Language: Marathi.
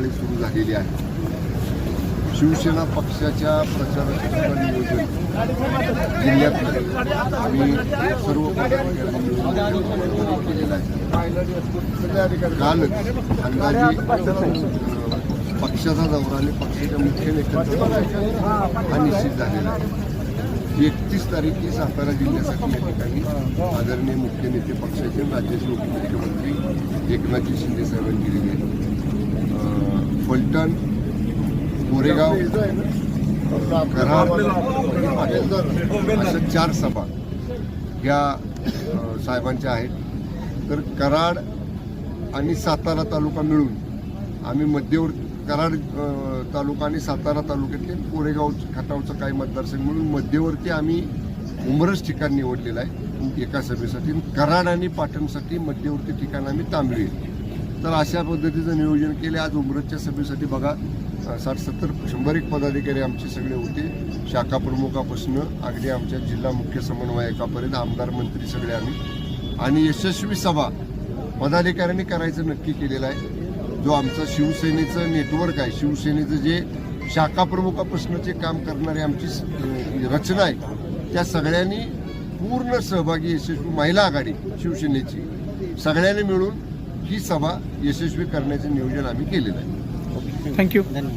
सकाळी सुरू झालेली आहे. शिवसेना पक्षाच्या प्रचाराचं नियोजन जिल्ह्यात आम्ही सर्व पदाधिकाऱ्यांनी केलेलं आहे. कालच अंदाजे पक्षाचा दौरा आणि पक्षाच्या मुख्य नेत्यांचा हा निश्चित झालेला आहे. 31 तारीख सातारा जिल्ह्यासाठी या ठिकाणी आदरणीय मुख्य नेते पक्षाचे राज्याचे उपमुख्यमंत्री एकनाथजी शिंदे साहेबांनी दिलेले आहेत. फलटण, कोरेगाव, कराड अशा 4 सभा ह्या साहेबांच्या आहेत. तर कराड आणि सातारा तालुका मिळून आम्ही मध्यवर्ती कराड तालुका आणि सातारा तालुक्यातले कोरेगाव खटावचं काही मतदारसंघ म्हणून मध्यवर्ती आम्ही उमरस ठिकाण निवडलेलं आहे एका सभेसाठी. कराड आणि पाटणसाठी मध्यवर्ती ठिकाण आम्ही तांबवे. तर अशा पद्धतीचं नियोजन केले. आज उमरसच्या सभेसाठी बघा 60-70-100 पदाधिकारी आमचे सगळे होते. शाखा प्रमुखापासून अगदी आमच्या जिल्हा मुख्य समन्वयकापर्यंत आमदार मंत्री सगळे आम्ही. आणि यशस्वी सभा पदाधिकाऱ्यांनी करायचं नक्की केलेलं आहे. जो आमचा शिवसेनेचं नेटवर्क आहे, शिवसेनेचं जे शाखा प्रमुखापासूनचे काम करणारी आमची रचना आहे, त्या सगळ्यांनी पूर्ण सहभागी यशस्वी महिला आघाडी शिवसेनेची सगळ्यांनी मिळून ही सभा यशस्वी करण्याचं नियोजन आम्ही केलेलं आहे. थँक्यू.